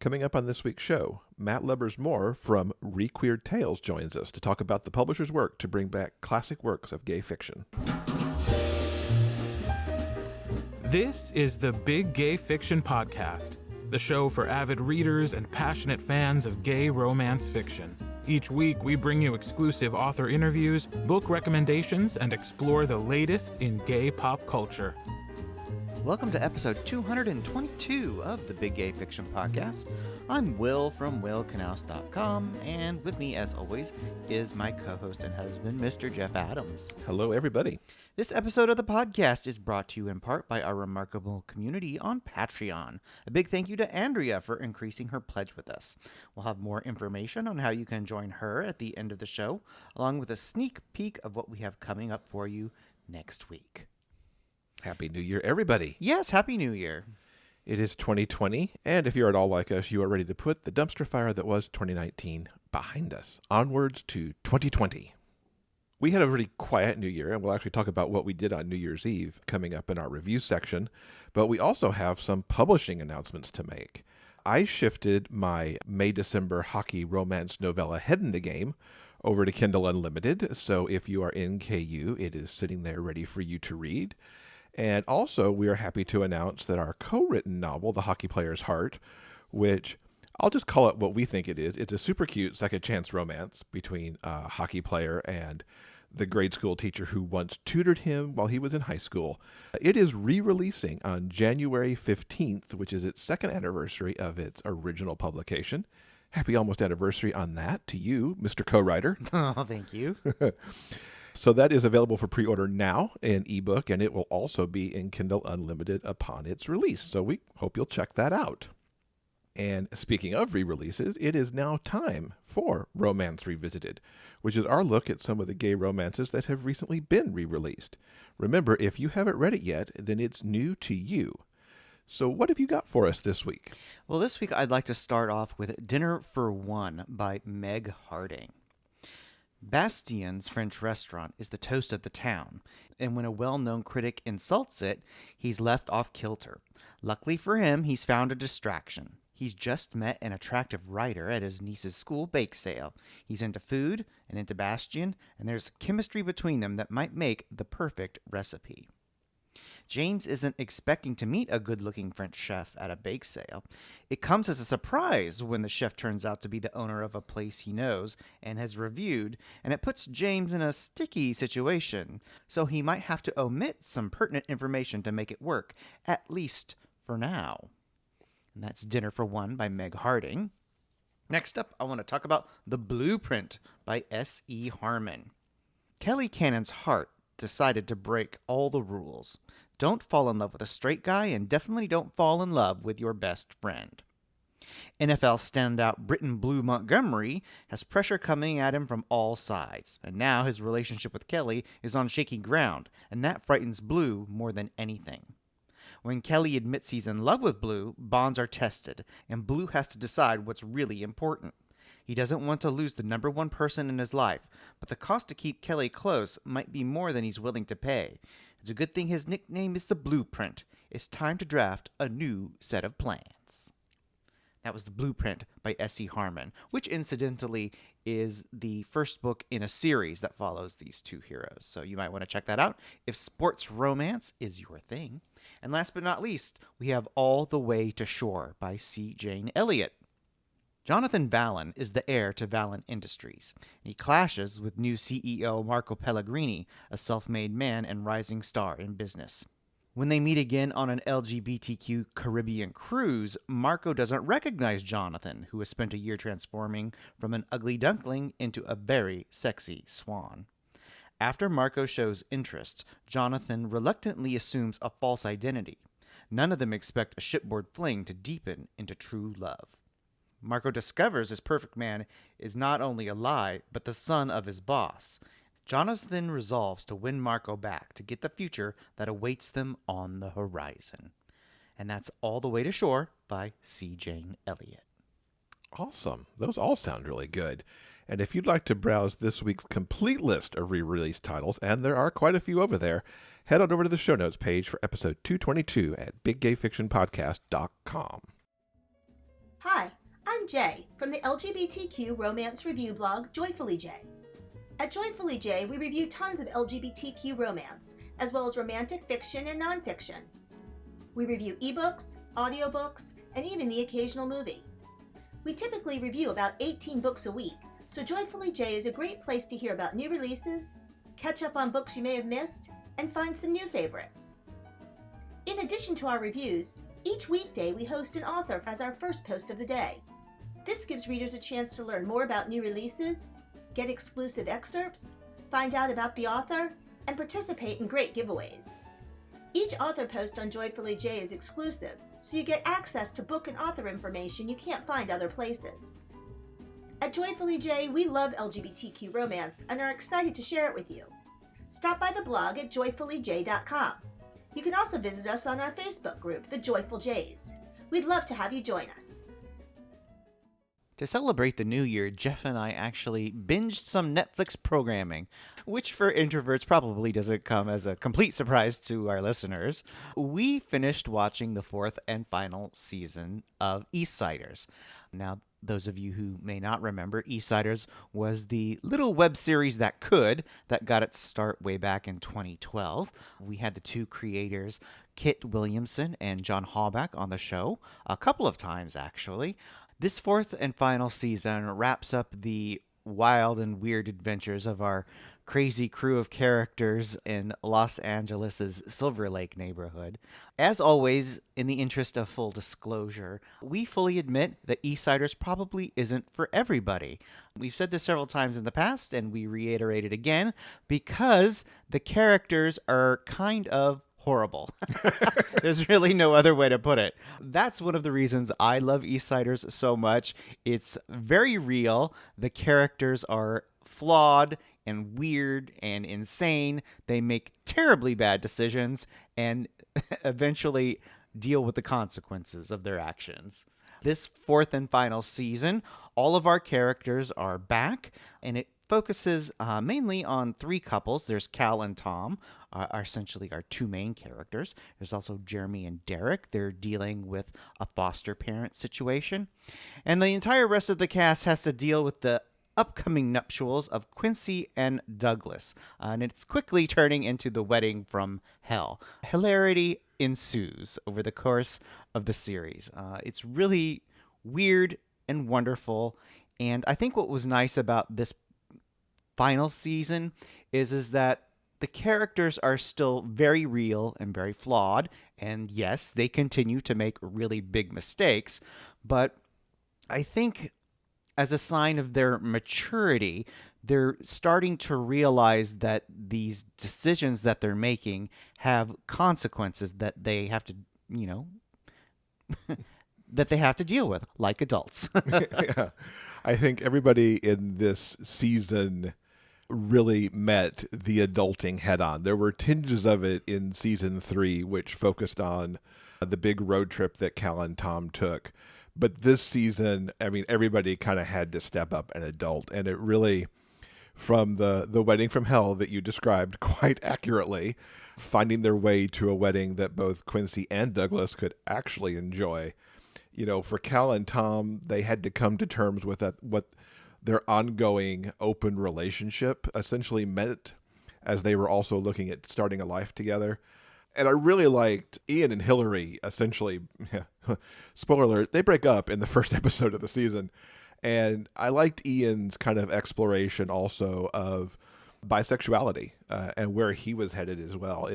Coming up on this week's show, Matt Lubbers-Moore from ReQueered Tales joins us to talk about the publisher's work to bring back classic works of gay fiction. This is the Big Gay Fiction Podcast, the show for avid readers and passionate fans of gay romance fiction. Each week, we bring you exclusive author interviews, book recommendations, and explore the latest in gay pop culture. Welcome to episode 222 of the Big Gay Fiction Podcast. I'm Will from willknaus.com, and with me, as always, is my co-host and husband, Mr. Jeff Adams. Hello, everybody. This episode of the podcast is brought to you in part by our remarkable community on Patreon. A big thank you to Andrea for increasing her pledge with us. We'll have more information on how you can join her at the end of the show, along with a sneak peek of what we have coming up for you next week. Happy New Year, everybody. Yes, Happy New Year. It is 2020, and if you're at all like us, you are ready to put the dumpster fire that was 2019 behind us. Onwards to 2020. We had a really quiet New Year, and we'll actually talk about what we did on New Year's Eve coming up in our review section, but we also have some publishing announcements to make. I shifted my May-December hockey romance novella Head in the Game over to Kindle Unlimited, so if you are in KU, it is sitting there ready for you to read. And also, we are happy to announce that our co-written novel, The Hockey Player's Heart, which I'll just call it what we think it is. It's a super cute second chance romance between a hockey player and the grade school teacher who once tutored him while he was in high school. It is re-releasing on January 15th, which is its second anniversary of its original publication. Happy almost anniversary on that to you, Mr. Co-Writer. Oh, thank you. So that is available for pre-order now in ebook, and it will also be in Kindle Unlimited upon its release. So we hope you'll check that out. And speaking of re-releases, it is now time for Romance Revisited, which is our look at some of the gay romances that have recently been re-released. Remember, if you haven't read it yet, then it's new to you. So what have you got for us this week? Well, this week I'd like to start off with Dinner for One by Meg Harding. Bastien's French restaurant is the toast of the town, and when a well-known critic insults it, he's left off kilter. Luckily for him, he's found a distraction. He's just met an attractive writer at his niece's school bake sale. He's into food and into Bastien, and there's chemistry between them that might make the perfect recipe. James isn't expecting to meet a good-looking French chef at a bake sale. It comes as a surprise when the chef turns out to be the owner of a place he knows and has reviewed, and it puts James in a sticky situation, so he might have to omit some pertinent information to make it work, at least for now. And that's Dinner for One by Meg Harding. Next up, I want to talk about The Blueprint by S.E. Harmon. Kelly Cannon's heart decided to break all the rules. Don't fall in love with a straight guy, and definitely don't fall in love with your best friend. NFL standout Britton Blue Montgomery has pressure coming at him from all sides, and now his relationship with Kelly is on shaky ground, and that frightens Blue more than anything. When Kelly admits he's in love with Blue, bonds are tested, and Blue has to decide what's really important. He doesn't want to lose the number one person in his life, but the cost to keep Kelly close might be more than he's willing to pay. It's a good thing his nickname is The Blueprint. It's time to draft a new set of plans. That was The Blueprint by S.E. Harmon, which incidentally is the first book in a series that follows these two heroes. So you might want to check that out if sports romance is your thing. And last but not least, we have All the Way to Shore by C. Jane Elliott. Jonathan Vallon is the heir to Vallon Industries. He clashes with new CEO Marco Pellegrini, a self-made man and rising star in business. When they meet again on an LGBTQ Caribbean cruise, Marco doesn't recognize Jonathan, who has spent a year transforming from an ugly duckling into a very sexy swan. After Marco shows interest, Jonathan reluctantly assumes a false identity. None of them expect a shipboard fling to deepen into true love. Marco discovers his perfect man is not only a lie, but the son of his boss. Jonathan resolves to win Marco back to get the future that awaits them on the horizon. And that's All the Way to Shore by C. Jane Elliott. Awesome. Those all sound really good. And if you'd like to browse this week's complete list of re-release titles, and there are quite a few over there, head on over to the show notes page for episode 222 at biggayfictionpodcast.com. Hi, J from the LGBTQ romance review blog Joyfully J. At Joyfully J, we review tons of LGBTQ romance, as well as romantic fiction and nonfiction. We review ebooks, audiobooks, and even the occasional movie. We typically review about 18 books a week, so Joyfully J is a great place to hear about new releases, catch up on books you may have missed, and find some new favorites. In addition to our reviews, each weekday we host an author as our first post of the day. This gives readers a chance to learn more about new releases, get exclusive excerpts, find out about the author, and participate in great giveaways. Each author post on Joyfully J is exclusive, so you get access to book and author information you can't find other places. At Joyfully J, we love LGBTQ romance and are excited to share it with you. Stop by the blog at joyfullyj.com. You can also visit us on our Facebook group, The Joyful Jays. We'd love to have you join us. To celebrate the new year, Jeff and I actually binged some Netflix programming, which for introverts probably doesn't come as a complete surprise to our listeners. We finished watching the 4th and final season of Eastsiders. Now, those of you who may not remember, Eastsiders was the little web series that got its start way back in 2012. We had the two creators, Kit Williamson and John Hallback, on the show a couple of times, actually. This 4th and final season wraps up the wild and weird adventures of our crazy crew of characters in Los Angeles' Silver Lake neighborhood. As always, in the interest of full disclosure, we fully admit that Eastsiders probably isn't for everybody. We've said this several times in the past, and we reiterate it again, because the characters are kind of horrible. There's really no other way to put it. That's one of the reasons I love Eastsiders so much. It's very real. The characters are flawed and weird and insane. They make terribly bad decisions and eventually deal with the consequences of their actions. This 4th and final season, all of our characters are back, and it focuses mainly on 3 couples. There's Cal and Tom, are essentially our 2 main characters. There's also Jeremy and Derek. They're dealing with a foster parent situation. And the entire rest of the cast has to deal with the upcoming nuptials of Quincy and Douglas. And it's quickly turning into the wedding from hell. Hilarity ensues over the course of the series. It's really weird and wonderful. And I think what was nice about this final season is that the characters are still very real and very flawed. And yes, they continue to make really big mistakes. But I think as a sign of their maturity, they're starting to realize that these decisions that they're making have consequences that they have to, that they have to deal with, like adults. Yeah. I think everybody in this season really met the adulting head on. There were tinges of it in season 3, which focused on the big road trip that Cal and Tom took. But this season, I mean, everybody kind of had to step up and adult. And it really, from the wedding from hell that you described quite accurately, finding their way to a wedding that both Quincy and Douglas could actually enjoy. For Cal and Tom, they had to come to terms with what their ongoing open relationship essentially meant, as they were also looking at starting a life together. And I really liked Ian and Hillary, essentially, spoiler alert, they break up in the first episode of the season. And I liked Ian's kind of exploration also of bisexuality and where he was headed as well.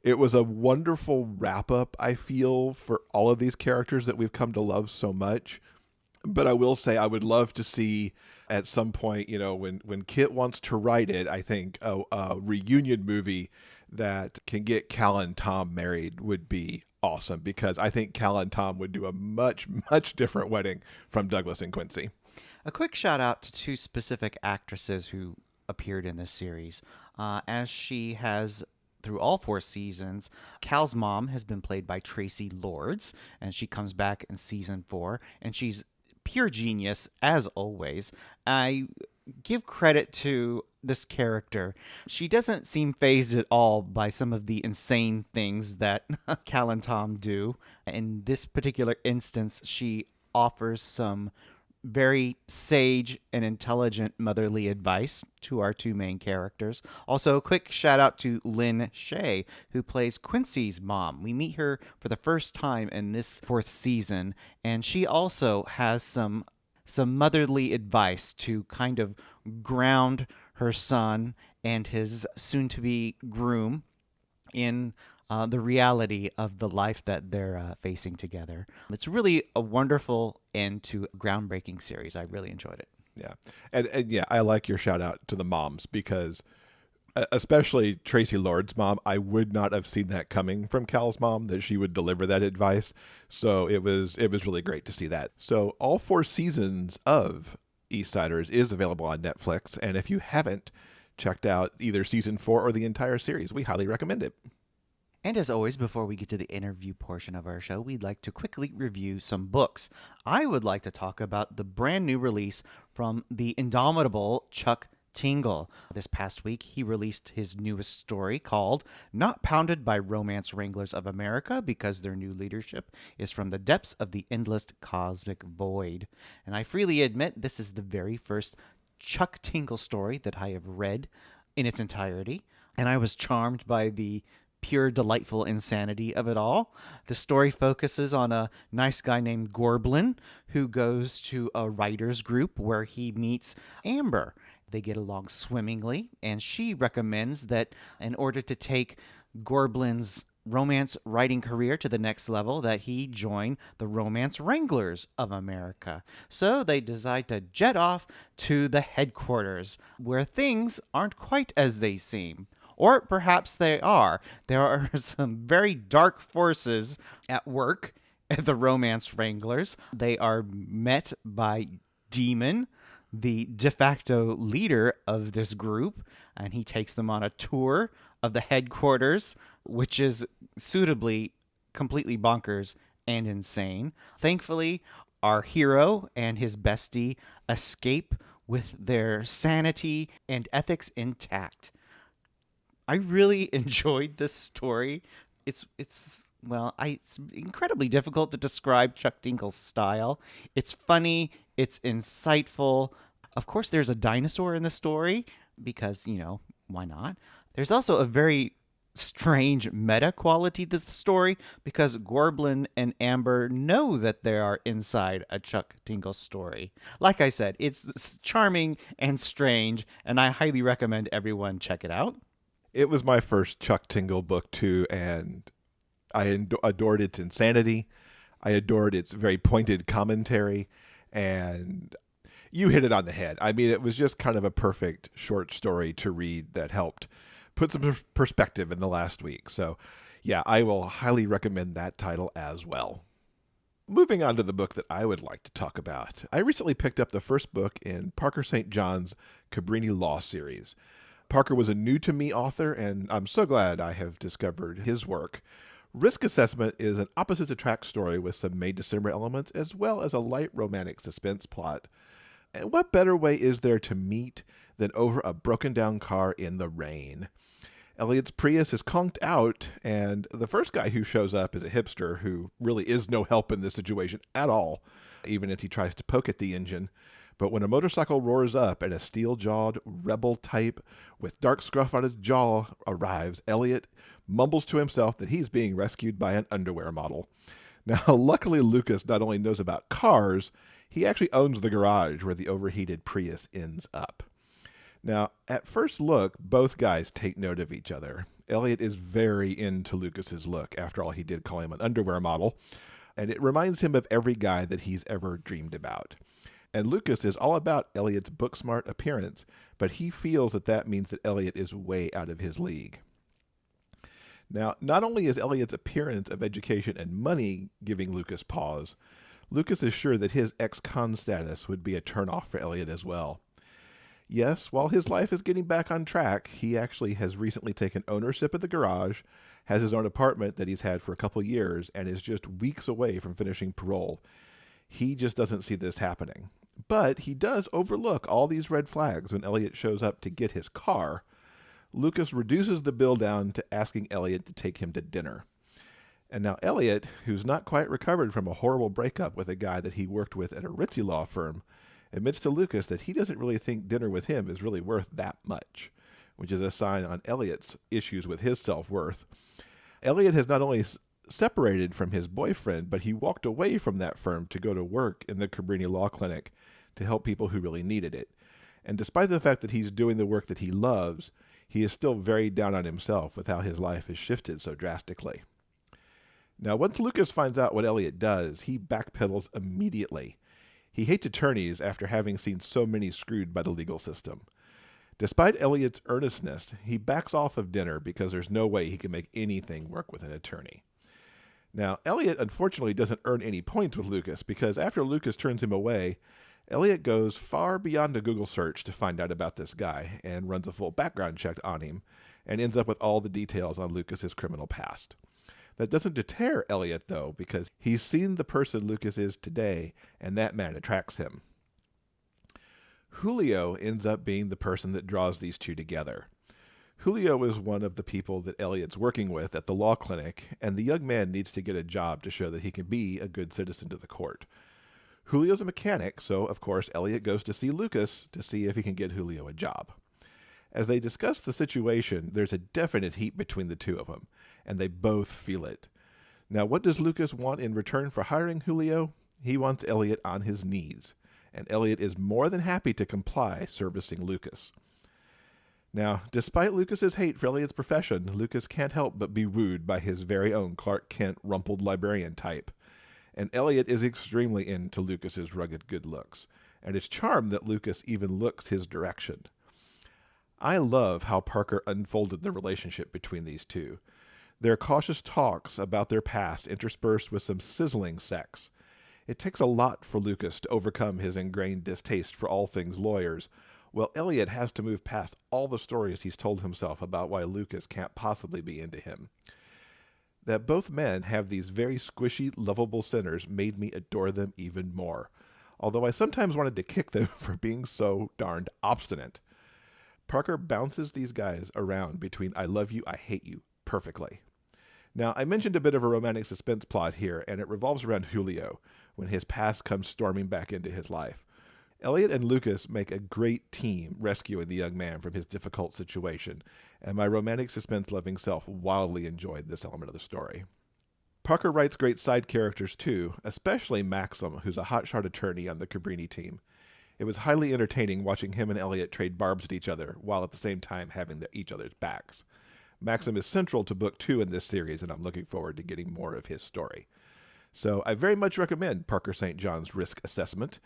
It was a wonderful wrap-up, I feel, for all of these characters that we've come to love so much. But I will say I would love to see at some point, when Kit wants to write it, I think a reunion movie that can get Cal and Tom married would be awesome, because I think Cal and Tom would do a much, much different wedding from Douglas and Quincy. A quick shout out to 2 specific actresses who appeared in this series. As she has through all 4 seasons, Cal's mom has been played by Tracy Lords, and she comes back in season 4, and she's pure genius, as always. I give credit to this character. She doesn't seem fazed at all by some of the insane things that Cal and Tom do. In this particular instance, she offers some very sage and intelligent motherly advice to our two main characters. Also, a quick shout out to Lynn Shay, who plays Quincy's mom. We meet her for the first time in this 4th season, and she also has some motherly advice to kind of ground her son and his soon-to-be groom in the reality of the life that they're facing together. It's really a wonderful end to a groundbreaking series. I really enjoyed it. Yeah. And yeah, I like your shout out to the moms because especially Tracy Lord's mom, I would not have seen that coming from Cal's mom, that she would deliver that advice. So it was really great to see that. So all 4 seasons of Eastsiders is available on Netflix. And if you haven't checked out either season 4 or the entire series, we highly recommend it. And as always, before we get to the interview portion of our show, we'd like to quickly review some books. I would like to talk about the brand new release from the indomitable Chuck Tingle. This past week, he released his newest story called Not Pounded by Romance Wranglers of America because their new leadership is from the depths of the endless cosmic void. And I freely admit this is the very first Chuck Tingle story that I have read in its entirety, and I was charmed by the pure delightful insanity of it all. The story focuses on a nice guy named Gorblin who goes to a writer's group where he meets Amber. They get along swimmingly, and she recommends that in order to take Gorblin's romance writing career to the next level, that he join the Romance Wranglers of America. So they decide to jet off to the headquarters, where things aren't quite as they seem. Or perhaps they are. There are some very dark forces at work at the Romance Wranglers. They are met by Demon, the de facto leader of this group, and he takes them on a tour of the headquarters, which is suitably completely bonkers and insane. Thankfully, our hero and his bestie escape with their sanity and ethics intact. I really enjoyed this story. It's incredibly difficult to describe Chuck Tingle's style. It's funny, it's insightful. Of course, there's a dinosaur in the story because, why not? There's also a very strange meta quality to the story because Gorblin and Amber know that they are inside a Chuck Tingle story. Like I said, it's charming and strange, and I highly recommend everyone check it out. It was my first Chuck Tingle book too, and I adored its insanity. I adored its very pointed commentary, and you hit it on the head. I mean, it was just kind of a perfect short story to read that helped put some perspective in the last week. So, yeah, I will highly recommend that title as well. Moving on to the book that I would like to talk about. I recently picked up the first book in Parker St. John's Cabrini Law series. Parker was a new-to-me author, and I'm so glad I have discovered his work. Risk Assessment is an opposites-attract story with some made-to-simmer elements, as well as a light romantic suspense plot. And what better way is there to meet than over a broken-down car in the rain? Elliot's Prius is conked out, and the first guy who shows up is a hipster who really is no help in this situation at all, even as he tries to poke at the engine. But when a motorcycle roars up and a steel-jawed rebel type with dark scruff on his jaw arrives, Elliot mumbles to himself that he's being rescued by an underwear model. Now, luckily, Lucas not only knows about cars, he actually owns the garage where the overheated Prius ends up. Now, at first look, both guys take note of each other. Elliot is very into Lucas's look. After all, he did call him an underwear model, and it reminds him of every guy that he's ever dreamed about. And Lucas is all about Elliot's book-smart appearance, but he feels that means that Elliot is way out of his league. Now, not only is Elliot's appearance of education and money giving Lucas pause, Lucas is sure that his ex-con status would be a turnoff for Elliot as well. Yes, while his life is getting back on track, he actually has recently taken ownership of the garage, has his own apartment that he's had for a couple years, and is just weeks away from finishing parole. He just doesn't see this happening. But he does overlook all these red flags when Elliot shows up to get his car. Lucas reduces the bill down to asking Elliot to take him to dinner. And now Elliot, who's not quite recovered from a horrible breakup with a guy that he worked with at a ritzy law firm, admits to Lucas that he doesn't really think dinner with him is really worth that much, which is a sign on Elliot's issues with his self-worth. Elliot has not only separated from his boyfriend, but he walked away from that firm to go to work in the Cabrini Law Clinic to help people who really needed it. And despite the fact that he's doing the work that he loves, he is still very down on himself with how his life has shifted so drastically. Now, once Lucas finds out what Elliot does, he backpedals immediately. He hates attorneys after having seen so many screwed by the legal system. Despite Elliot's earnestness, he backs off of dinner because there's no way he can make anything work with an attorney. Now, Elliot unfortunately doesn't earn any points with Lucas because after Lucas turns him away, Elliot goes far beyond a Google search to find out about this guy and runs a full background check on him and ends up with all the details on Lucas's criminal past. That doesn't deter Elliot, though, because he's seen the person Lucas is today, and that man attracts him. Julio ends up being the person that draws these two together. Julio is one of the people that Elliot's working with at the law clinic, and the young man needs to get a job to show that he can be a good citizen to the court. Julio's a mechanic, so, of course, Elliot goes to see Lucas to see if he can get Julio a job. As they discuss the situation, there's a definite heat between the two of them, and they both feel it. Now, what does Lucas want in return for hiring Julio? He wants Elliot on his knees, and Elliot is more than happy to comply, servicing Lucas. Now, despite Lucas's hate for Elliot's profession, Lucas can't help but be wooed by his very own Clark Kent rumpled librarian type, and Elliot is extremely into Lucas's rugged good looks, and it's charmed that Lucas even looks his direction. I love how Parker unfolded the relationship between these two. Their cautious talks about their past interspersed with some sizzling sex. It takes a lot for Lucas to overcome his ingrained distaste for all things lawyers, while Elliot has to move past all the stories he's told himself about why Lucas can't possibly be into him. That both men have these very squishy, lovable sinners made me adore them even more, although I sometimes wanted to kick them for being so darned obstinate. Parker bounces these guys around between I love you, I hate you, perfectly. Now, I mentioned a bit of a romantic suspense plot here, and it revolves around Julio, when his past comes storming back into his life. Elliot and Lucas make a great team rescuing the young man from his difficult situation, and my romantic suspense-loving self wildly enjoyed this element of the story. Parker writes great side characters too, especially Maxim, who's a hotshot attorney on the Cabrini team. It was highly entertaining watching him and Elliot trade barbs at each other, while at the same time having each other's backs. Maxim is central to Book 2 in this series, and I'm looking forward to getting more of his story. So I very much recommend Parker St. John's Risk Assessment.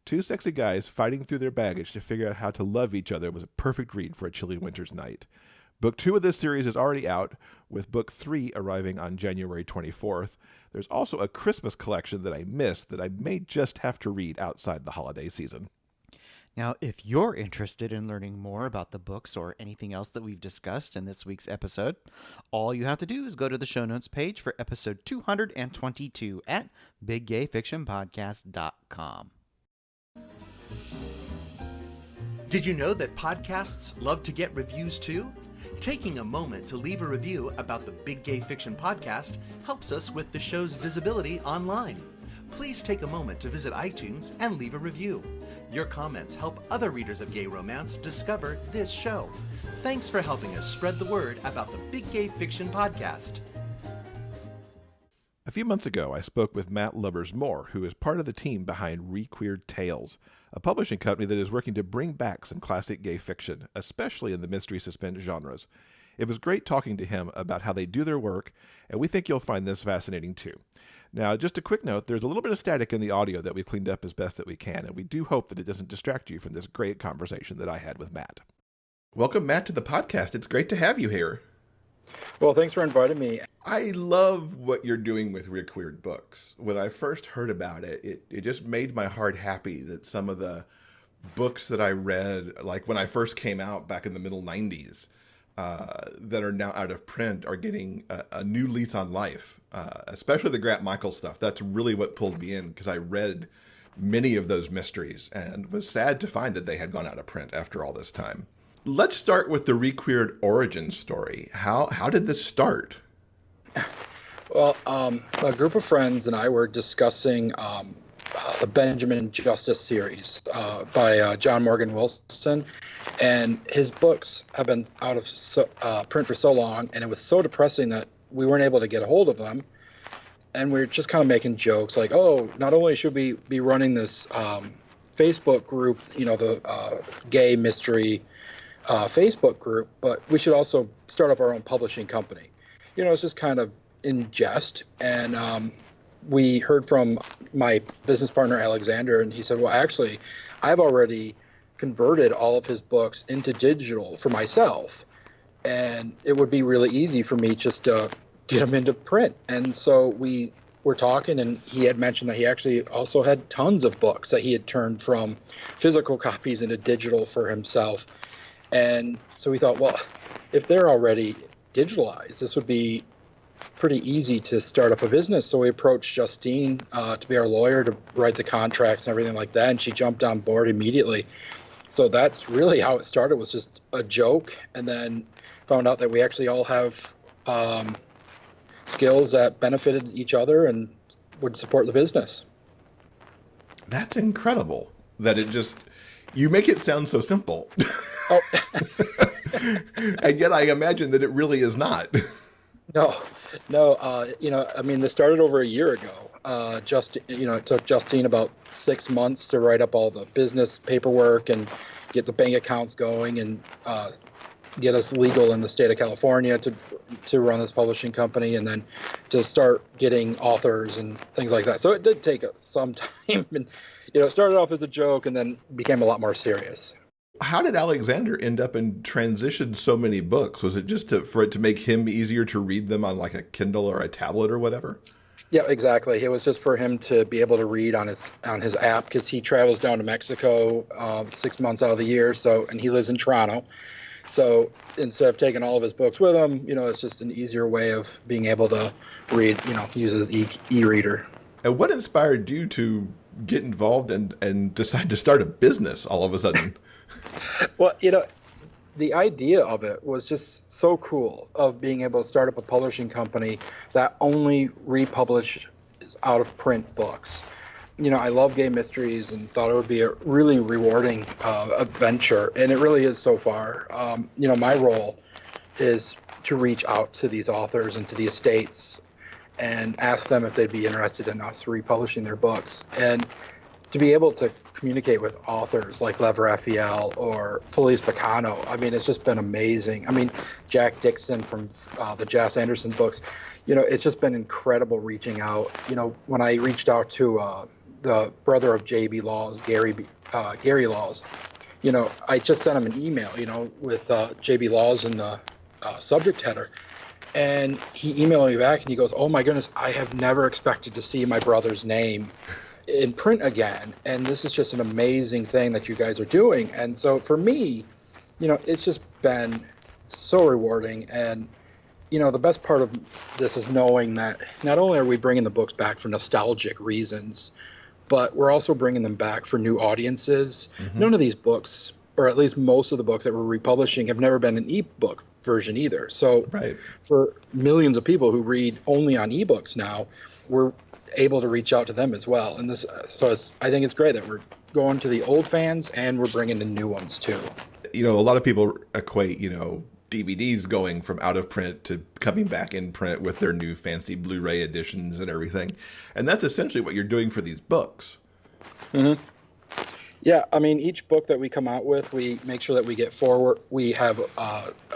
Two sexy guys fighting through their baggage to figure out how to love each other was a perfect read for a chilly winter's night. Book 2 of this series is already out, with Book 3 arriving on January 24th. There's also a Christmas collection that I missed that I may just have to read outside the holiday season. Now, if you're interested in learning more about the books or anything else that we've discussed in this week's episode, all you have to do is go to the show notes page for episode 222 at biggayfictionpodcast.com. Did you know that podcasts love to get reviews too? Taking a moment to leave a review about the Big Gay Fiction Podcast helps us with the show's visibility online. Please take a moment to visit iTunes and leave a review. Your comments help other readers of gay romance discover this show. Thanks for helping us spread the word about the Big Gay Fiction Podcast. A few months ago, I spoke with Matt Lubbers-Moore, who is part of the team behind ReQueered Tales, a publishing company that is working to bring back some classic gay fiction, especially in the mystery suspense genres. It was great talking to him about how they do their work, and we think you'll find this fascinating too. Now, just a quick note, there's a little bit of static in the audio that we've cleaned up as best that we can, and we do hope that it doesn't distract you from this great conversation that I had with Matt. Welcome, Matt, to the podcast. It's great to have you here. Well, thanks for inviting me. I love what you're doing with ReQueered books. When I first heard about it, it just made my heart happy that some of the books that I read, like when I first came out back in the middle 90s, that are now out of print are getting a new lease on life, especially the Grant Michael stuff. That's really what pulled me in, because I read many of those mysteries and was sad to find that they had gone out of print after all this time. Let's start with the ReQueered origin story. How did this start? Well, a group of friends and I were discussing the Benjamin Justice series by John Morgan Wilson, and his books have been out of print for so long, and it was so depressing that we weren't able to get a hold of them. And we were just kind of making jokes like, oh, not only should we be running this Facebook group, the gay mystery Facebook group, but we should also start up our own publishing company. It's just kind of in jest. And we heard from my business partner, Alexander, and he said, well, actually, I've already converted all of his books into digital for myself. And it would be really easy for me just to get them into print. And so we were talking, and he had mentioned that he actually also had tons of books that he had turned from physical copies into digital for himself. And so we thought, well, if they're already digitalized, this would be pretty easy to start up a business. So we approached Justine to be our lawyer to write the contracts and everything like that, and she jumped on board immediately. So that's really how it started, was just a joke, and then found out that we actually all have skills that benefited each other and would support the business. That's incredible that you make it sound so simple. Oh. And yet I imagine that it really is not. No. This started over a year ago. It took Justine about 6 months to write up all the business paperwork and get the bank accounts going and get us legal in the state of California to run this publishing company, and then to start getting authors and things like that. So it did take some time, and it started off as a joke and then became a lot more serious. How did Alexander end up and transition so many books? Was it just for it to make him easier to read them on like a Kindle or a tablet or whatever? Yeah, exactly. It was just for him to be able to read on his app, because he travels down to Mexico 6 months out of the year. And he lives in Toronto. So instead of taking all of his books with him, it's just an easier way of being able to read, use his e-reader. And what inspired you to get involved and decide to start a business all of a sudden? Well, the idea of it was just so cool, of being able to start up a publishing company that only republishes out of print books. I love gay mysteries and thought it would be a really rewarding adventure, and it really is so far. My role is to reach out to these authors and to the estates and ask them if they'd be interested in us republishing their books. And to be able to communicate with authors like Lev Raphael or Felice Bacano, it's just been amazing. Jack Dixon from the Jas Anderson books, it's just been incredible reaching out. When I reached out to the brother of J.B. Laws, Gary Laws, I just sent him an email, with J.B. Laws in the subject header. And he emailed me back and he goes, oh my goodness, I have never expected to see my brother's name in print again. And this is just an amazing thing that you guys are doing. And so for me, it's just been so rewarding. And, the best part of this is knowing that not only are we bringing the books back for nostalgic reasons, but we're also bringing them back for new audiences. Mm-hmm. None of these books, or at least most of the books that we're republishing, have never been an ebook version either. So right. For millions of people who read only on ebooks now, we're able to reach out to them as well. And I think it's great that we're going to the old fans and we're bringing in new ones too. A lot of people equate, DVDs going from out of print to coming back in print with their new fancy Blu-ray editions and everything. And that's essentially what you're doing for these books. Mm-hmm. Yeah, each book that we come out with, we make sure that we get forward. We have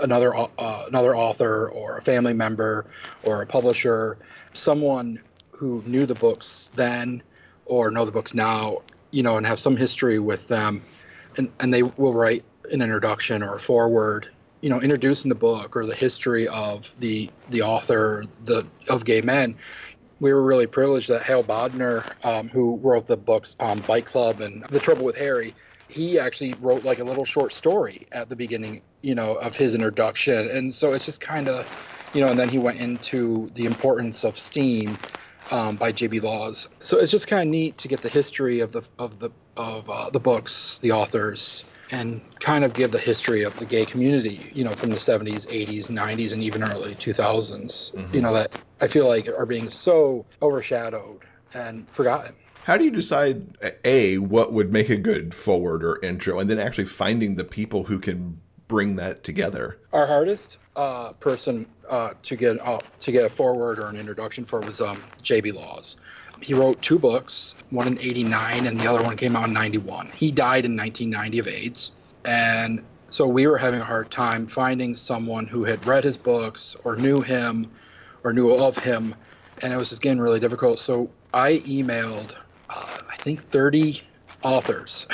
another author or a family member or a publisher, someone who knew the books then or know the books now, and have some history with them, and they will write an introduction or a foreword, introducing the book or the history of the author of Gay Men. We were really privileged that Hale Bodner, who wrote the books Bike Club and The Trouble with Harry, he actually wrote like a little short story at the beginning, of his introduction. And so it's just kind of, and then he went into the importance of STEAM by J.B. Laws. So it's just kind of neat to get the history of the books, the authors, and kind of give the history of the gay community, from the 70s, 80s, 90s, and even early 2000s, that I feel like are being so overshadowed and forgotten. How do you decide, A, what would make a good forward or intro, and then actually finding the people who can bring that together? Our hardest person to get a forward or an introduction for was J.B. Laws. He wrote 2 books, one in 89 and the other one came out in 91. He died in 1990 of AIDS. And so we were having a hard time finding someone who had read his books or knew him or knew of him. And it was just getting really difficult. So I emailed, I think 30 authors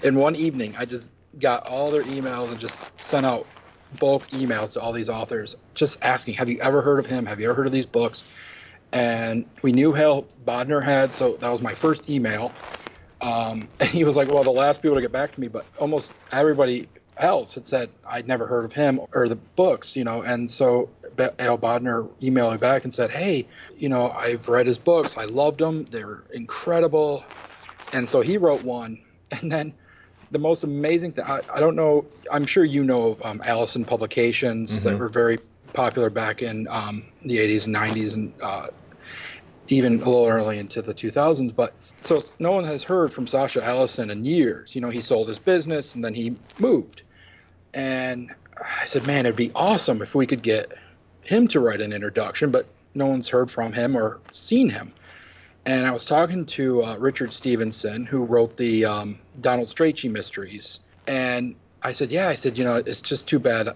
in one evening. I just got all their emails and just sent out bulk emails to all these authors just asking, have you ever heard of him? Have you ever heard of these books? And we knew Hal Bodner had, so that was my first email. And he was like, well, the last people to get back to me, but almost everybody else had said I'd never heard of him or the books, and so Hal Bodner emailed me back and said, hey, I've read his books. I loved them. They're incredible. And so he wrote one. And then the most amazing thing, I don't know, I'm sure you know of Allison Publications that were very popular back in the 80s and 90s and even a little early into the 2000s. But so no one has heard from Sasha Allison in years. He sold his business and then he moved. And I said, man, it'd be awesome if we could get him to write an introduction, but no one's heard from him or seen him. And I was talking to Richard Stevenson, who wrote the Donald Strachey mysteries. And I said, it's just too bad,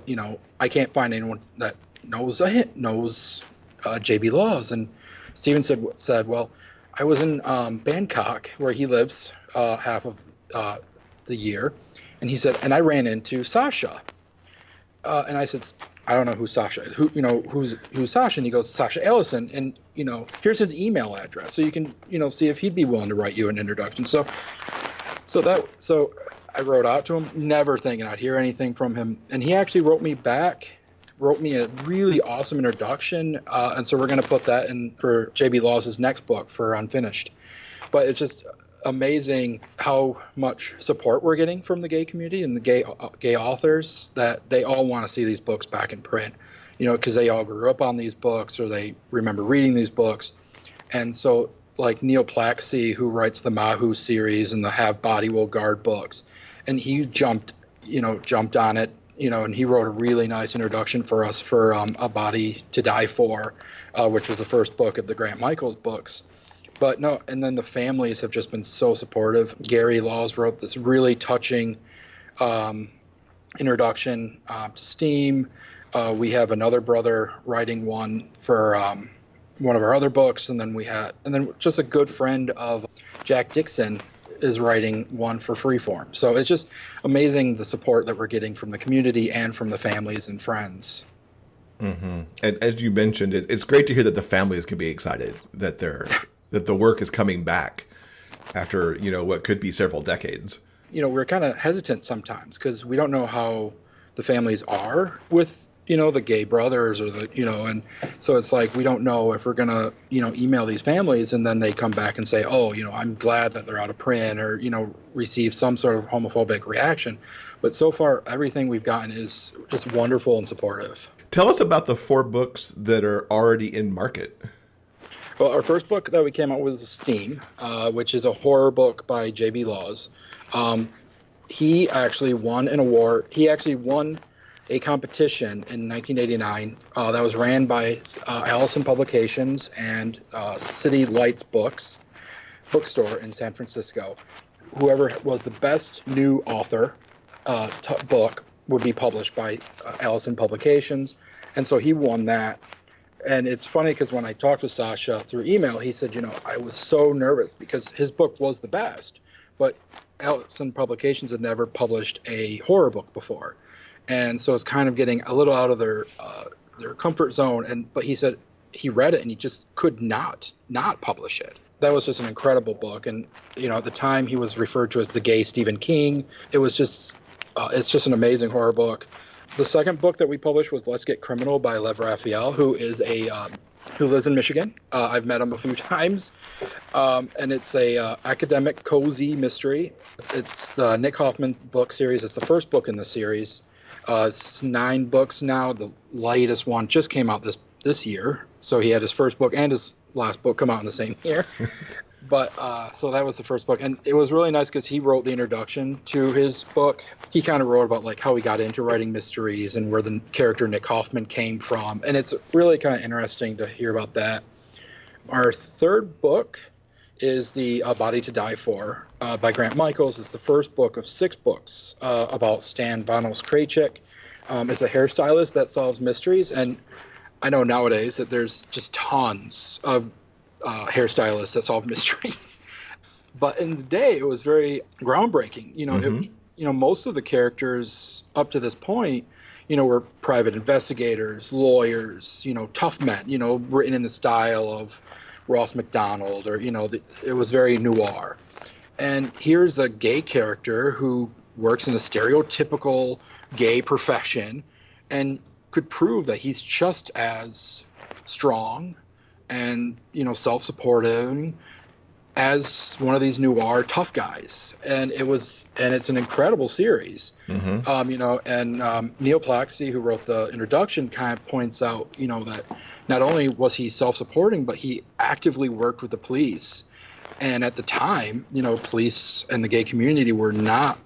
I can't find anyone that knows J.B. Laws. And Stevenson said, well, I was in Bangkok, where he lives half of the year. And he said, and I ran into Sasha. And I said, I don't know who Sasha is. Who's Sasha? And he goes, Sasha Allison. And, here's his email address. So you can, see if he'd be willing to write you an introduction. So I wrote out to him, never thinking I'd hear anything from him. And he actually wrote me a really awesome introduction. And so we're going to put that in for J.B. Laws' next book for Unfinished. But it's just amazing how much support we're getting from the gay community and the gay authors, that they all want to see these books back in print, because they all grew up on these books or they remember reading these books. And so like Neil Plaxey, who writes the Mahu series and the Have Body Will Guard books, and he jumped on it, and he wrote a really nice introduction for us for A Body to Die For, which was the first book of the Grant Michaels books. But no, and then the families have just been so supportive. Gary Laws wrote this really touching introduction to STEAM. We have another brother writing one for one of our other books, and then just a good friend of Jack Dixon is writing one for Freeform. So it's just amazing the support that we're getting from the community and from the families and friends. Mm-hmm. And as you mentioned, it's great to hear that the families can be excited that the work is coming back after, what could be several decades. We're kind of hesitant sometimes because we don't know how the families are with, the gay brothers or and so it's like we don't know if we're going to, email these families and then they come back and say, oh, I'm glad that they're out of print or, receive some sort of homophobic reaction. But so far, everything we've gotten is just wonderful and supportive. Tell us about the 4 books that are already in market. Well, our first book that we came out with was Steam, which is a horror book by J.B. Laws. He actually won an award. He actually won a competition in 1989 that was ran by Allison Publications and City Lights bookstore in San Francisco. Whoever was the best new author book would be published by Allison Publications, and so he won that. And it's funny because when I talked to Sasha through email, he said, I was so nervous because his book was the best, but Allison Publications had never published a horror book before. And so it's kind of getting a little out of their comfort zone. But he said he read it and he just could not publish it. That was just an incredible book. And, at the time he was referred to as the gay Stephen King. It was just, it's just an amazing horror book. The second book that we published was Let's Get Criminal by Lev Raphael, who is a who lives in Michigan. I've met him a few times, and it's a academic cozy mystery. It's the Nick Hoffman book series. It's the first book in the series. It's 9 books now. The latest one just came out this year. So he had his first book and his last book come out in the same year. But so that was the first book, and it was really nice because he wrote the introduction to his book. He kind of wrote about like how he got into writing mysteries and where the character Nick Hoffman came from, and it's really kind of interesting to hear about that. Our third book is the Body to Die For by Grant Michaels. It's the first book of 6 books about Stan Vanos-Krajcik. It's a hairstylist that solves mysteries, and I know nowadays that there's just tons of hairstylists that solve mysteries. But in the day, it was very groundbreaking. Most of the characters up to this point, were private investigators, lawyers, tough men, written in the style of Ross MacDonald, or, it was very noir. And here's a gay character who works in a stereotypical gay profession and could prove that he's just as strong and, self-supportive as one of these noir tough guys. And it's an incredible series. Mm-hmm. Neil Plaxey, who wrote the introduction, kind of points out, that not only was he self-supporting, but he actively worked with the police. And at the time, police and the gay community were not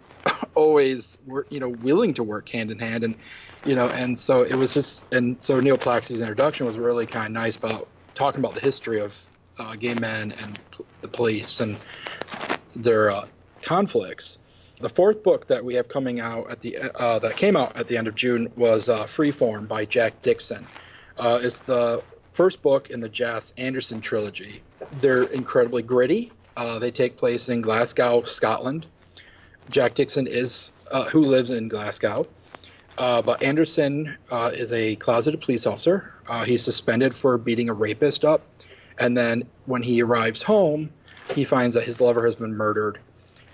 always, willing to work hand in hand. And so it was just, and so Neil Plaxey's introduction was really kind of nice about talking about the history of gay men and the police and their conflicts. The fourth book that we have coming out that came out at the end of June was Freeform by Jack Dixon. It's the first book in the Jas Anderson trilogy. They're incredibly gritty. They take place in Glasgow, Scotland. Jack Dixon is who lives in Glasgow. But Anderson is a closeted police officer. He's suspended for beating a rapist up. And then when he arrives home, he finds that his lover has been murdered,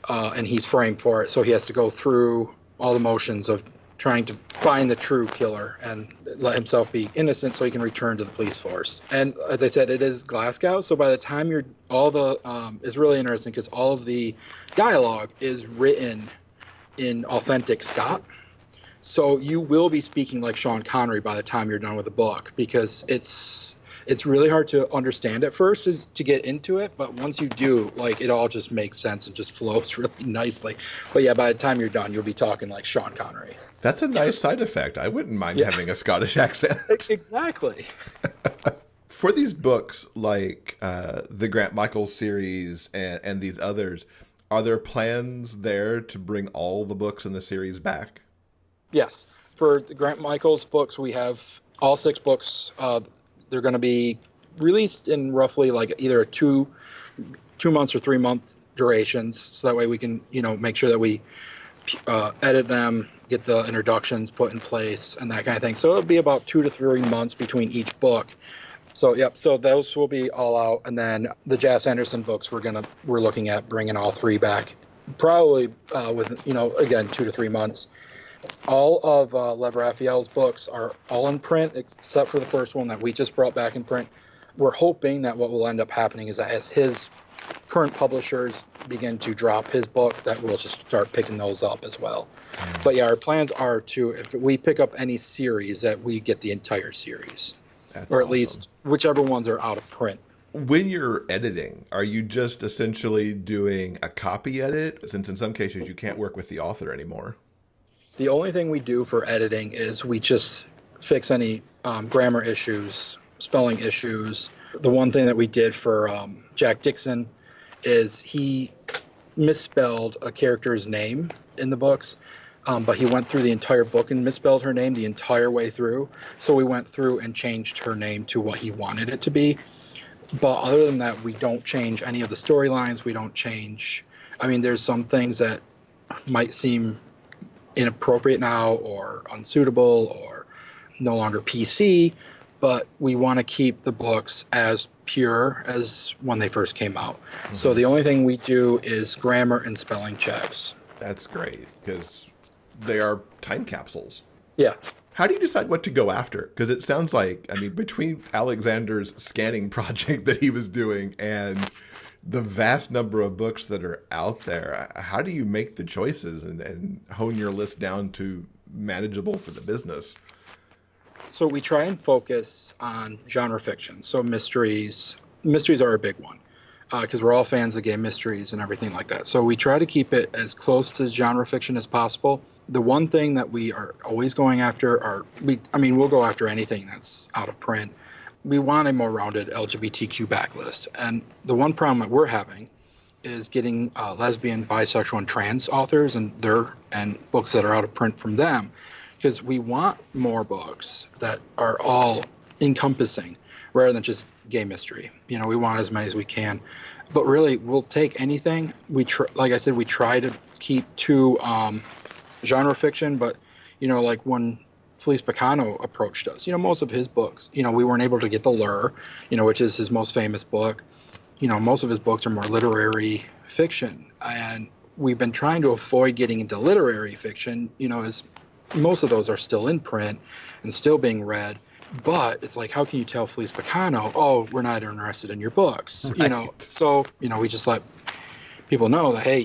and he's framed for it. So he has to go through all the motions of trying to find the true killer and let himself be innocent so he can return to the police force. And as I said, it is Glasgow. So by the time it's really interesting because all of the dialogue is written in authentic Scot. So you will be speaking like Sean Connery by the time you're done with the book, because it's really hard to understand at first to get into it, but once you do, like, it all just makes sense and just flows really nicely. But yeah, by the time you're done, you'll be talking like Sean Connery. That's a nice side effect. I wouldn't mind having a Scottish accent. Exactly. For these books, like the Grant Michaels series and these others, are there plans there to bring all the books in the series back? Yes. For the Grant Michaels books, we have all 6 books. They're going to be released in roughly like either a 2 months or 3 month durations. So that way we can, make sure that we edit them, get the introductions put in place and that kind of thing. So it'll be about 2 to 3 months between each book. So, yep. So those will be all out. And then the Jas Anderson books, we're looking at bringing all 3 back, probably with, again, 2 to 3 months. All of Lev Raphael's books are all in print, except for the first one that we just brought back in print. We're hoping that what will end up happening is that as his current publishers begin to drop his book, that we'll just start picking those up as well. But yeah, our plans are to, if we pick up any series, that we get the entire series. That's or at awesome. least whichever ones are out of print. When you're editing, are you just essentially doing a copy edit, since in some cases you can't work with the author anymore? The only thing we do for editing is we just fix any grammar issues, spelling issues. The one thing that we did for Jack Dixon is he misspelled a character's name in the books, but he went through the entire book and misspelled her name the entire way through. So we went through and changed her name to what he wanted it to be. But other than that, we don't change any of the storylines. We don't change. I mean, there's some things that might seem inappropriate now or unsuitable or no longer PC, but we want to keep the books as pure as when they first came out. Mm-hmm. So the only thing we do is grammar and spelling checks. That's great, because they are time capsules. Yes. How do you decide what to go after? Because it sounds like, I mean, between Alexander's scanning project that he was doing and the vast number of books that are out there, how do you make the choices and hone your list down to manageable for the business? So we try and focus on genre fiction. So mysteries are a big one because we're all fans of gay mysteries and everything like that. So we try to keep it as close to genre fiction as possible. The one thing that we are always going after we'll go after anything that's out of print. We want a more rounded LGBTQ backlist. And the one problem that we're having is getting lesbian, bisexual, and trans authors and books that are out of print from them. Because we want more books that are all encompassing rather than just gay mystery. We want as many as we can. But really, we'll take anything. Like I said, we try to keep to genre fiction, but, like when Felice Picano approached us, most of his books, we weren't able to get The Lure, which is his most famous book. Most of his books are more literary fiction. And we've been trying to avoid getting into literary fiction, as most of those are still in print and still being read, but it's like, how can you tell Felice Picano, oh, we're not interested in your books? Right. So we just let people know that, hey,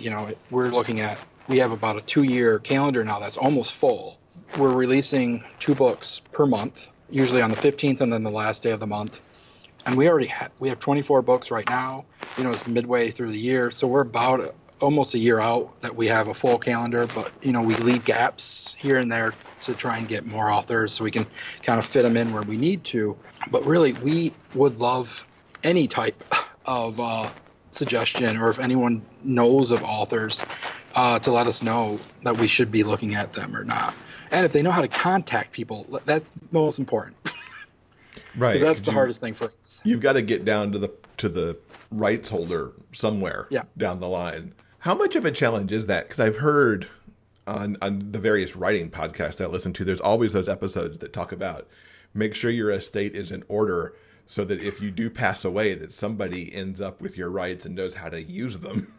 we have about a 2-year calendar now that's almost full. We're releasing 2 books per month, usually on the 15th and then the last day of the month. And we have 24 books right now. It's midway through the year, so we're about almost a year out that we have a full calendar, but we leave gaps here and there to try and get more authors so we can kind of fit them in where we need to. But really, we would love any type of suggestion, or if anyone knows of authors, to let us know that we should be looking at them or not. And if they know how to contact people, that's most important. Right. That's the hardest thing for us. You've got to get down to the rights holder somewhere down the line. How much of a challenge is that? Because I've heard on the various writing podcasts that I listen to, there's always those episodes that talk about make sure your estate is in order so that if you do pass away, that somebody ends up with your rights and knows how to use them.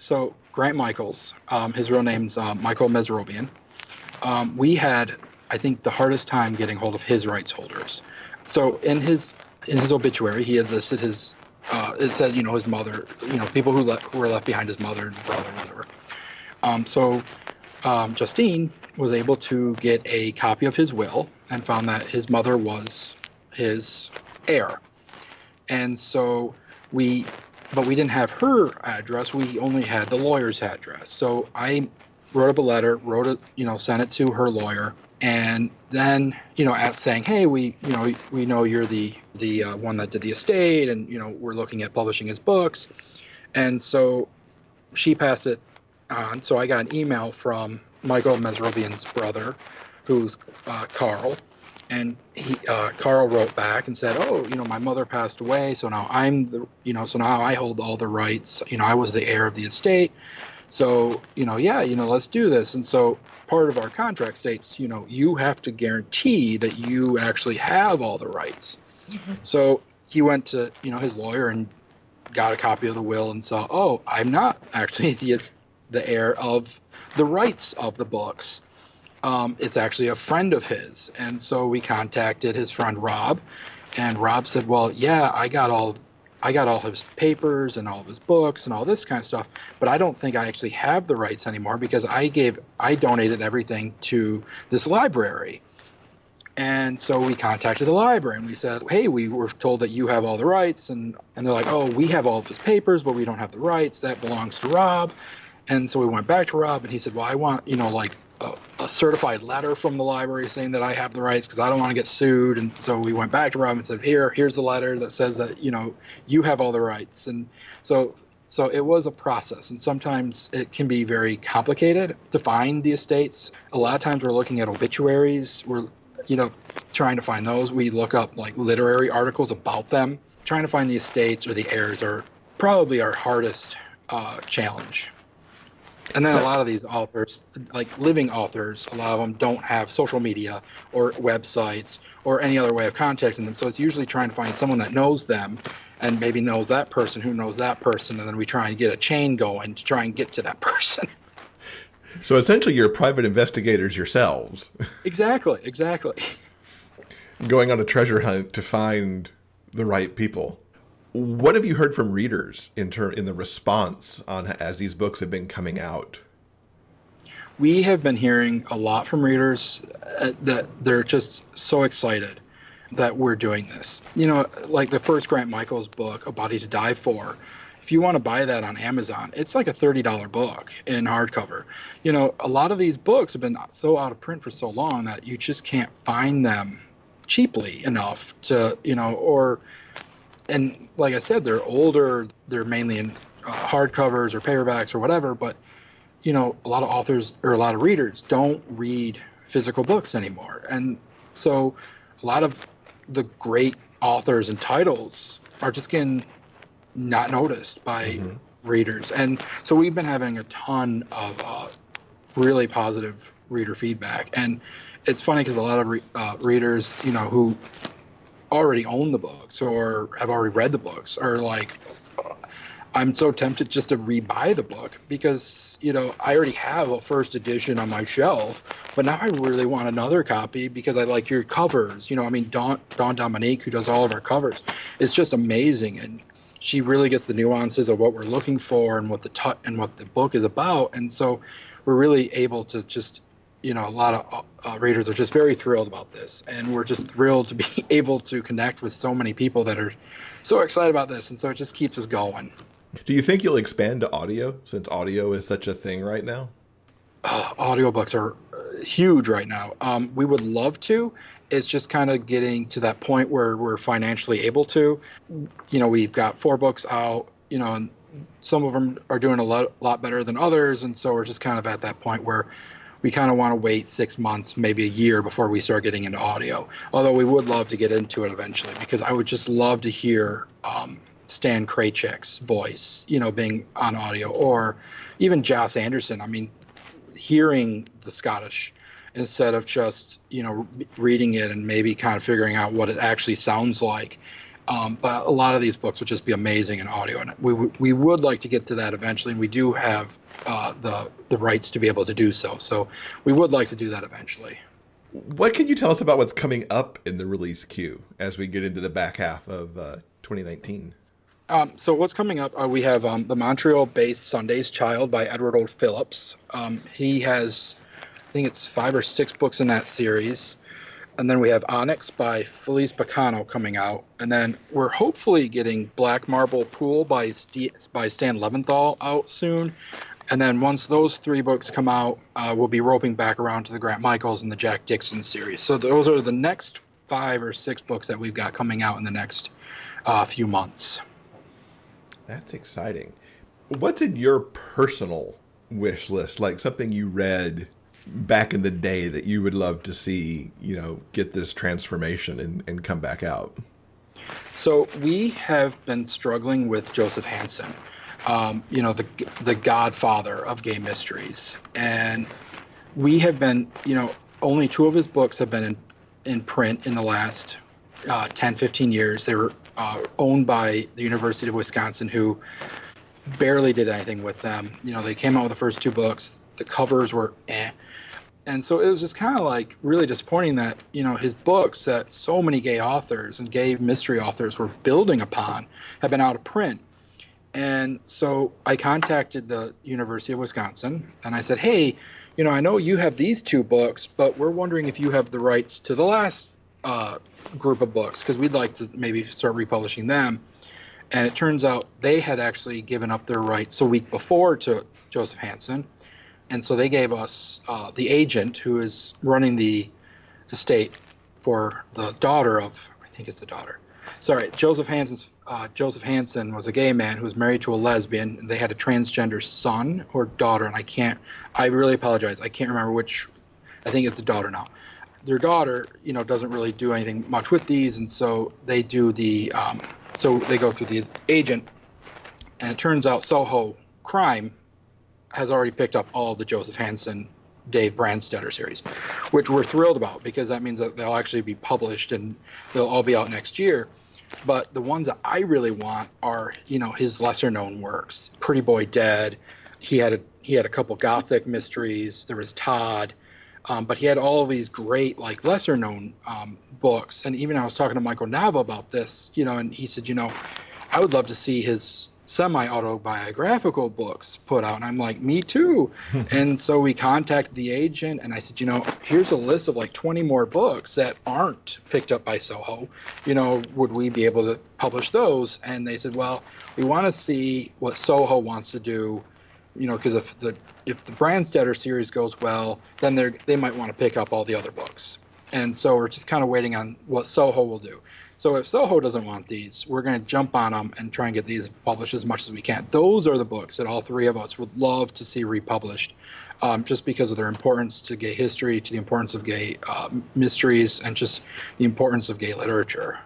So Grant Michaels, his real name's Michael Mesrobian. We had, I think, the hardest time getting hold of his rights holders. So in his obituary, he had listed his, it said, his mother, people who were left behind, his mother, brother, whatever. So Justine was able to get a copy of his will and found that his mother was his heir. And so but we didn't have her address. We only had the lawyer's address. So I wrote up a letter, sent it to her lawyer. And then, saying, hey, we know you're the one that did the estate, and, we're looking at publishing his books. And so she passed it on. So I got an email from Michael Mesrobian's brother, who's Carl. And Carl wrote back and said, oh, my mother passed away. So now so now I hold all the rights. I was the heir of the estate. So, let's do this. And so part of our contract states, you have to guarantee that you actually have all the rights. Mm-hmm. So he went to, his lawyer and got a copy of the will and saw, oh, I'm not actually the heir of the rights of the books. It's actually a friend of his. And so we contacted his friend Rob, and Rob said, well, yeah, I got all his papers and all of his books and all this kind of stuff, but I don't think I actually have the rights anymore because I donated everything to this library. And so we contacted the library and we said, hey, we were told that you have all the rights. And they're like, oh, we have all of his papers, but we don't have the rights. That belongs to Rob. And so we went back to Rob and he said, well, I want, a certified letter from the library saying that I have the rights because I don't want to get sued. And so we went back to Rob and said, here's the letter that says that, you have all the rights. And so it was a process. And sometimes it can be very complicated to find the estates. A lot of times we're looking at obituaries. We're, trying to find those. We look up like literary articles about them. Trying to find the estates or the heirs are probably our hardest challenge. And then a lot of these authors, like living authors, a lot of them don't have social media or websites or any other way of contacting them. So it's usually trying to find someone that knows them and maybe knows that person who knows that person. And then we try and get a chain going to try and get to that person. So essentially, you're private investigators yourselves, Exactly. going on a treasure hunt to find the right people. What have you heard from readers in the response on as these books have been coming out? We have been hearing a lot from readers that they're just so excited that we're doing this. You know, like the first Grant Michaels book, A Body to Die For. If you want to buy that on Amazon, it's like a $30 book in hardcover. You know, a lot of these books have been so out of print for so long that you just can't find them cheaply enough to, and like I said, they're older, they're mainly in hardcovers or paperbacks or whatever, but, a lot of authors or a lot of readers don't read physical books anymore. And so a lot of the great authors and titles are just getting not noticed by readers. And so we've been having a ton of really positive reader feedback. And it's funny because a lot of readers, who already own the books or have already read the books are like, I'm so tempted just to rebuy the book because, I already have a first edition on my shelf, but now I really want another copy because I like your covers. Dawn Dominique, who does all of our covers, is just amazing. And she really gets the nuances of what we're looking for and what the book is about. And so we're really able to just, a lot of readers are just very thrilled about this. And we're just thrilled to be able to connect with so many people that are so excited about this. And so it just keeps us going. Do you think you'll expand to audio since audio is such a thing right now? Audiobooks are huge right now. We would love to. It's just kind of getting to that point where we're financially able to. We've got 4 books out, and some of them are doing a lot better than others. And so we're just kind of at that point where we kind of want to wait 6 months, maybe a year before we start getting into audio. Although we would love to get into it eventually because I would just love to hear Stan Krajic's voice, being on audio, or even Joss Anderson. Hearing the Scottish instead of just, reading it and maybe kind of figuring out what it actually sounds like. But a lot of these books would just be amazing in audio. And we would like to get to that eventually. And we do have the rights to be able to do so. So we would like to do that eventually. What can you tell us about what's coming up in the release queue as we get into the back half of 2019? So what's coming up, we have the Montreal-based Sunday's Child by Edward O. Phillips. He has, I think it's 5 or 6 books in that series. And then we have Onyx by Felice Bacano coming out. And then we're hopefully getting Black Marble Pool by Stan Leventhal out soon. And then once those 3 books come out, we'll be roping back around to the Grant Michaels and the Jack Dixon series. So those are the next 5 or 6 books that we've got coming out in the next few months. That's exciting. What's in your personal wish list? Like something you read back in the day that you would love to see, get this transformation and come back out? So we have been struggling with Joseph Hansen, the godfather of gay mysteries. And we have been, only 2 of his books have been in print in the last 10, 15 years. They were owned by the University of Wisconsin, who barely did anything with them. They came out with the first 2 books. The covers were eh. And so it was just kind of like really disappointing that, his books that so many gay authors and gay mystery authors were building upon have been out of print. And so I contacted the University of Wisconsin and I said, hey, I know you have these 2 books, but we're wondering if you have the rights to the last group of books because we'd like to maybe start republishing them. And it turns out they had actually given up their rights a week before to Joseph Hansen. And so they gave us the agent who is running the estate for the daughter of, I think it's the daughter. Sorry, Joseph Hansen was a gay man who was married to a lesbian, and they had a transgender son or daughter, and I really apologize. I can't remember which. I think it's a daughter now. Their daughter, doesn't really do anything much with these, and so they do so they go through the agent, and it turns out Soho Crime has already picked up all the Joseph Hansen, Dave Brandstetter series, which we're thrilled about because that means that they'll actually be published and they'll all be out next year. But the ones that I really want are, his lesser known works, Pretty Boy Dead, he had a couple Gothic mysteries. There was Todd. But he had all of these great, like, lesser-known books. And even I was talking to Michael Nava about this, and he said, I would love to see his semi-autobiographical books put out. And I'm like, me too. And so we contacted the agent, and I said, here's a list of, like, 20 more books that aren't picked up by Soho. Would we be able to publish those? And they said, well, we want to see what Soho wants to do. Because if the Brandstetter series goes well, then they might want to pick up all the other books. And so we're just kind of waiting on what Soho will do. So if Soho doesn't want these, we're going to jump on them and try and get these published as much as we can. Those are the books that all three of us would love to see republished, just because of their importance to gay history, to the importance of gay mysteries, and just the importance of gay literature.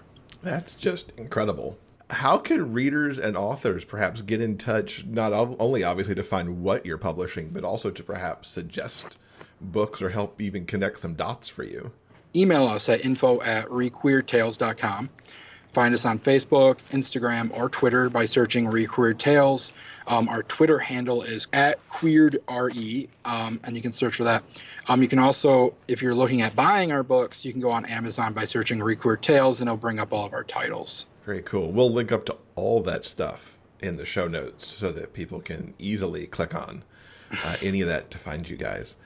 That's just incredible. How can readers and authors perhaps get in touch, not only obviously to find what you're publishing, but also to perhaps suggest books or help even connect some dots for you? Email us at info@requeeredtales.com. Find us on Facebook, Instagram, or Twitter by searching ReQueered Tales. Our Twitter handle is @QueeredRE, and you can search for that. You can also, if you're looking at buying our books, you can go on Amazon by searching ReQueered Tales, and it'll bring up all of our titles. Very cool. We'll link up to all that stuff in the show notes so that people can easily click on any of that to find you guys.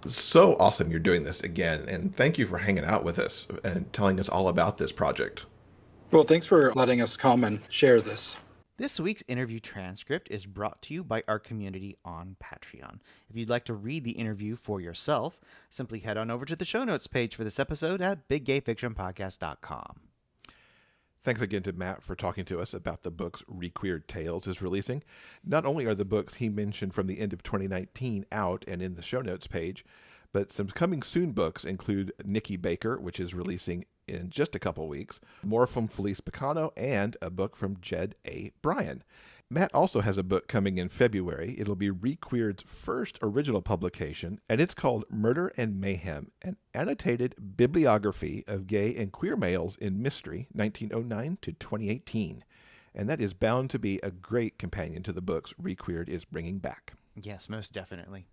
So awesome you're doing this again, and thank you for hanging out with us and telling us all about this project. Well, thanks for letting us come and share this. This week's interview transcript is brought to you by our community on Patreon. If you'd like to read the interview for yourself, simply head on over to the show notes page for this episode at biggayfictionpodcast.com. Thanks again to Matt for talking to us about the books ReQueered Tales is releasing. Not only are the books he mentioned from the end of 2019 out and in the show notes page, but some coming soon books include Nikki Baker, which is releasing in just a couple weeks, more from Felice Picano, and a book from Jed A. Bryan. Matt also has a book coming in February. It'll be ReQueered's first original publication, and it's called Murder and Mayhem, an annotated bibliography of gay and queer males in mystery, 1909 to 2018. And that is bound to be a great companion to the books ReQueered is bringing back. Yes, most definitely.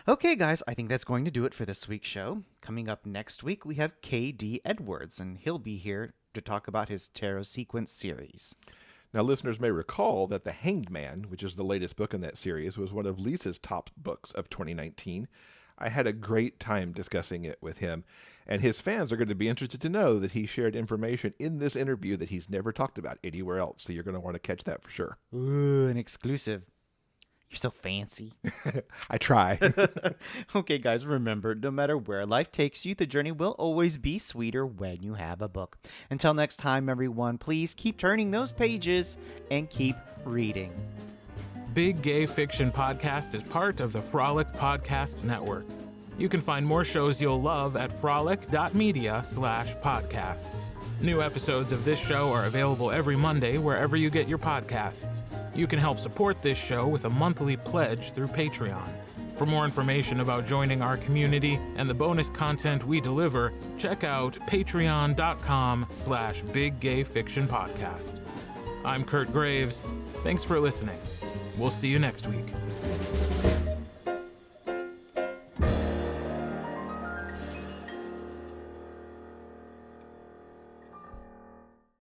Okay, guys, I think that's going to do it for this week's show. Coming up next week, we have K.D. Edwards, and he'll be here to talk about his Tarot Sequence series. Now, listeners may recall that The Hanged Man, which is the latest book in that series, was one of Lisa's top books of 2019. I had a great time discussing it with him, and his fans are going to be interested to know that he shared information in this interview that he's never talked about anywhere else, so you're going to want to catch that for sure. Ooh, an exclusive. You're so fancy. I try. Okay, guys, remember, no matter where life takes you, the journey will always be sweeter when you have a book. Until next time, everyone, please keep turning those pages and keep reading. Big Gay Fiction Podcast is part of the Frolic Podcast Network. You can find more shows you'll love at frolic.media/podcasts. New episodes of this show are available every Monday wherever you get your podcasts. You can help support this show with a monthly pledge through Patreon. For more information about joining our community and the bonus content we deliver, check out patreon.com/biggayfictionpodcast. I'm Kurt Graves. Thanks for listening. We'll see you next week.